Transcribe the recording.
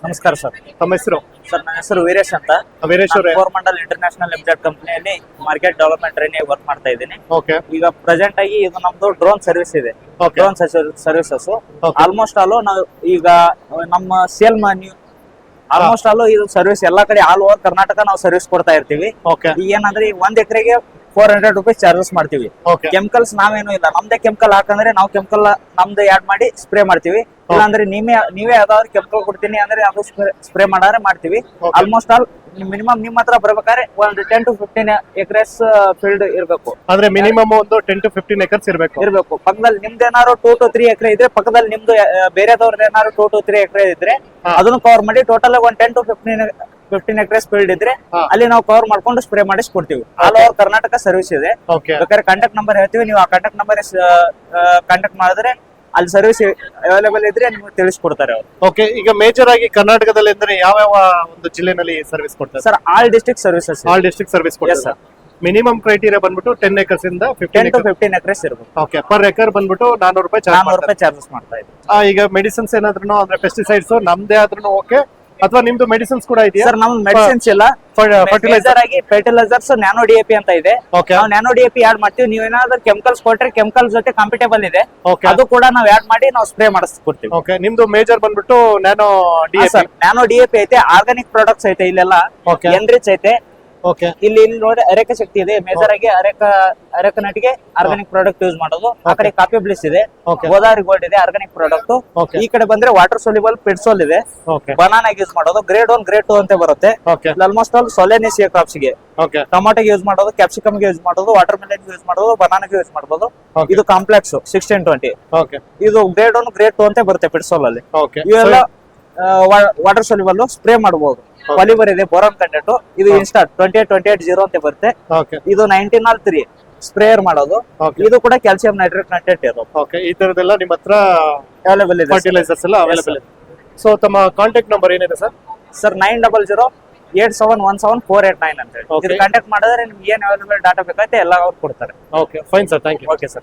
ನಮಸ್ಕಾರ ಸರ್. ತಮ್ಮ ಹೆಸರು? ಸರ್ ನನ್ನ ಹೆಸರು ವೀರೇಶ್ ಅಂತ. ವೀರೇಶ್ ಅವರೇ, ಕೋರಮಂಡಲ್ ಇಂಟರ್ನ್ಯಾಷನಲ್ ಲಿಮಿಟೆಡ್ ಕಂಪನಿಯಲ್ಲಿ ಮಾರ್ಕೆಟ್ ಡೆವಲಪ್ಮೆಂಟ್ ಟ್ರೈನಿಂಗ್ ವರ್ಕ್ ಮಾಡ್ತಾ ಇದ್ದೀನಿ. ಓಕೆ. ಈಗ ಪ್ರೆಸೆಂಟ್ ಆಗಿ ಇದು ನಮ್ದು ಡ್ರೋನ್ ಸರ್ವಿಸ್ ಇದೆ. Okay. Drone services almost all ನಾವು ಈಗ ನಮ್ಮ ಸೇಲ್ ಆಲ್ಮೋಸ್ಟ್ ಆಲ್ ಇದು ಸರ್ವಿಸ್ ಎಲ್ಲಾ ಕಡೆ ಆಲ್ ಓವರ್ ಕರ್ನಾಟಕ ನಾವು ಸರ್ವಿಸ್ ಕೊಡ್ತಾ ಇರ್ತೀವಿ. ಓಕೆ, ಈಗ ಏನಂದ್ರೆ ಈಗ 1 ಎಕರೆಗೆ 400 ರೂಪೀಸ್ ಚಾರ್ಜಸ್ ಮಾಡ್ತೀವಿ. ಓಕೆ, ಕೆಮಿಕಲ್ಸ್ ನಾವೇನು ಇಲ್ಲ, ನಮ್ದೇ ಕೆಮಿಕಲ್ ಹಾಕಂದ್ರೆ ನಾವು ಕೆಮಿಕಲ್ ನಮ್ದು ಆಡ್ ಮಾಡಿ ಸ್ಪ್ರೇ ಮಾಡ್ತೀವಿ. ಇಲ್ಲಾಂದ್ರೆ ನೀವೇ ಯಾವ್ದಾದ್ರು ಕೆಮಿಕಲ್ ಕೊಡ್ತೀನಿ ಅಂದ್ರೆ ಅದು ಸ್ಪ್ರೇ ಮಾಡಾರೆ ಮಾಡ್ತೀವಿ. Okay. ಆಲ್ಮೋಸ್ಟ್ ಆಲ್ ಮಿನಿಮಮ್ ನಿಮ್ಮ ಹತ್ರ ಬರ್ಬೇಕಾದ್ರೆ ಒಂದು 10 to 15 ಎಕರೆಸ್ ಫೀಲ್ಡ್ ಇರ್ಬೇಕು. ಅಂದ್ರೆ ಮಿನಿಮಮ್ ಒಂದು 10 to 15 ಎಕರ್ಸ್ ಇರಬೇಕು. ಪಕ್ಕದಲ್ಲಿ ನಿಮ್ದು ಏನಾದ್ರು 2 to 3 ಎಕರೆ ಇದ್ರೆ, ಪಕ್ಕದಲ್ಲಿ ನಿಮ್ದು ಬೇರೆದವ್ರದ್ದು ಏನಾದ್ರು 2 to 3 ಎಕರೆ ಇದ್ರೆ ಅದನ್ನು ಕವರ್ ಮಾಡಿ ಟೋಟಲ್ ಒಂದು 10 to 15 ಎಕರೆಸ್ ಫೀಲ್ಡ್ ಇದ್ರೆ ಅಲ್ಲಿ ನಾವು ಕವರ್ ಮಾಡ್ಕೊಂಡು ಸ್ಪ್ರೇ ಮಾಡಿಸ್ಕೊಡ್ತೀವಿ. ಆಲ್ ಓವರ್ ಕರ್ನಾಟಕ ಸರ್ವಿಸ್ ಇದೆ. ಓಕೆ, ಬೇಕಾದ್ರೆ ಕಾಂಟ್ಯಾಕ್ಟ್ ನಂಬರ್ ಹೇಳ್ತೀವಿ, ನೀವು ಆ ಕಾಂಟ್ಯಾಕ್ಟ್ ನಂಬರ್ ಕಾಂಟ್ಯಾಕ್ಟ್ ಮಾಡಿದ್ರೆ ಅಲ್ಲಿ ಸರ್ವಿಸ್ ಅವೈಲೇಬಲ್ ಇದ್ರೆ ನಿಮ್ಗೆ ತಿಳಿಸ್ಕೊಡ್ತಾರೆ ಅವರು. ಓಕೆ. ಈಗ ಮೇಜರ್ ಆಗಿ ಕರ್ನಾಟಕದಲ್ಲಿ ಅಂದ್ರೆ ಯಾವ ಒಂದು ಜಿಲ್ಲೆನಲ್ಲಿ ಸರ್ವಿಸ್ ಕೊಡ್ತಾರೆ sir all district services, all district service ಕೊಡ್ತಾರೆ sir. ಮಿನಿಮಮ್ ಕ್ರೈಟೀರಿಯಾ ಬಂದ್ಬಿಟ್ಟು 10 ಎಕರ್ಸ್ ಇಂದ 10 to 15 ಎಕರೆಸ್ ಇರ್ಬೇಕು. ಓಕೆ. ಪರ್ ಎಕರ್ ಬಂದ್ಬಿಟ್ಟು 400 ರೂಪಾಯಿ ಚಾರ್ಜ್ 400 ರೂಪಾಯಿ ಚಾರ್ಜಸ್ ಮಾಡ್ತಾ ಇದ್ದೀವಿ. ಈಗ ಮೆಡಿಸಿನ್ಸ್ ಏನಾದ್ರು ಅಂದ್ರೆ ಪೆಸ್ಟಿಸೈಡ್ಸ್ ನಮ್ದೇ ಆದ್ರೂ ಓಕೆ, ಅಥವಾ ನಿಮ್ದು ಮೆಡಿಸಿನ್ಸ್ ಕೂಡ ಇದೆಯಾ ಸರ್ ನಮ್ದು ಮೆಡಿಸಿನ್ಸ್ ಇಲ್ಲ, ಫರ್ಟಿಲೈಸರ್ ಆಗಿ ಫರ್ಟಿಲೈಸರ್ಸ್ ನ್ಯಾನೋ ಡಿಎಪಿ ಅಂತ ಇದೆ. ಓಕೆ, ನಾವು ನ್ಯಾನೋ ಡಿಎಪಿ ಆಡ್ ಮಾಡ್ತೀವಿ. ನೀವು ಏನಾದ್ರು ಕೆಮಿಕಲ್ಸ್ ಕೊಟ್ರೆ ಕೆಮಿಕಲ್ ಜೊತೆ ಕಂಪೇಟಬಲ್ ಇದೆ, ಓಕೆ, ಅದು ಕೂಡ ನಾವು ಆಡ್ ಮಾಡಿ ನಾವು ಸ್ಪ್ರೇ ಮಾಡಿಸ್ಕೊಡ್ತೀವಿ. ಓಕೆ. ನಿಮ್ದು ಮೇಜರ್ ಬಂದ್ಬಿಟ್ಟು ನ್ಯಾನೋ ಡಿಎಪಿ. ನ್ಯಾನೋ ಡಿಎಪಿ ಐತೆ, ಆರ್ಗಾನಿಕ್ ಪ್ರಾಡಕ್ಟ್ಸ್ ಐತೆ ಇಲ್ಲೆಲ್ಲ, ಓಕೆ, ಎನ್ರಿಚ್ ಐತೆ. ಓಕೆ, ಇಲ್ಲಿ ನೋಡಿ ಅರೇಕ ಶಕ್ತಿ ಇದೆ. ಮೇಜರ್ ಆಗಿ ಅರೇಕ ನಟಿಗೆ ಆರ್ಗಾನಿಕ್ ಪ್ರಾಡಕ್ಟ್ ಯೂಸ್ ಮಾಡೋದು. ಆ ಕಡೆ ಕಾಪಿ ಬ್ಲಿಸ್ ಇದೆ, ಓಕೆ, ಗೋದಾವರಿ ಗೋಲ್ಡ್ ಇದೆ ಆರ್ಗಾನಿಕ್ ಪ್ರಾಡಕ್ಟ್. ಓಕೆ, ಈ ಕಡೆ ಬಂದ್ರೆ ವಾಟರ್ ಸೋಲ್ಯುಬಲ್ ಪಿಡ್ಸೋಲ್ ಇದೆ, ಓಕೆ, ಬನಾನಾ ಯೂಸ್ ಮಾಡೋದು. ಗ್ರೇಡ್ 1 ಗ್ರೇಡ್ 2 ಅಂತ ಬರುತ್ತೆ. ಓಕೆ, ಆಲ್ಮೋಸ್ಟ್ ಆಲ್ ಸೊಲೆನೇಸಿಯಾ ಕ್ರಾಪ್ಸ್ ಗೆ, ಓಕೆ, ಟೊಮಾಟೋಗೆ ಯೂಸ್ ಮಾಡೋದು, ಕ್ಯಾಪ್ಸಿಕಮ್ ಗೆ ಯೂಸ್ ಮಾಡೋದು, ವಾಟರ್ ಮೆಲನ್ ಯೂಸ್ ಮಾಡೋದು, ಬನಾನಾಗೆ ಯೂಸ್ ಮಾಡಬಹುದು. ಓಕೆ, ಇದು ಕಾಂಪ್ಲೆಕ್ಸ್ 1620. ಓಕೆ, ಇದು ಗ್ರೇಡ್ 1 ಗ್ರೇಡ್ 2 ಅಂತ ಬರುತ್ತೆ ಪಿಡ್ಸೋಲ್ ಅಲ್ಲಿ. ಓಕೆ. ಇವೆಲ್ಲ ವಾಟರ್ ಸೋಲ್ಯುಬಲ್ ಸ್ಪ್ರೇ ಮಾಡಬಹುದು. ಪಾಲಿಮರ್ ಇದೆ, ಬೋರಾನ್ ಕಂಟೆಂಟ್. ಇದು ಇನ್ಸ್ಟಾ 28280 ಅಂತ ಬರುತ್ತೆ. ಓಕೆ, ಇದು 1903 ಸ್ಪ್ರೇಯರ್ ಮಾಡೋದು. ಓಕೆ, ಇದು ಕೂಡ ಕ್ಯಾಲ್ಸಿಯಂ ನೈಟ್ರೇಟ್ ಕಂಟೆಂಟ್ ಇರೋದು ಓಕೆ. ಈ ತರದೆಲ್ಲ ನಿಮ್ಮ ಹತ್ರ ಅವೈಲೇಬಲ್ ಇದೆ. ಫರ್ಟಿಲೈಸರ್ಸ್ ಎಲ್ಲ ಅವೈಲೇಬಲ್ ಇದೆ. ಸೊ ತಮ್ಮ ಕಾಂಟ್ಯಾಕ್ಟ್ ನಂಬರ್ ಏನಿದೆ ಸರ್? ಸರ್ 9008717489 ಅಂತ ಹೇಳಿ Okay. ಇದು ಕಾಂಟ್ಯಾಕ್ಟ್ ಮಾಡಿದ್ರೆ ನಿಮ್ಗೆ ಏನ್ ಅವೈಲೇಬಲ್ ಡಾಟಾ ಬೇಕಾಗುತ್ತೆ ಎಲ್ಲ ಅವ್ರು ಕೊಡ್ತಾರೆ. Okay, fine sir, thank you. Okay sir.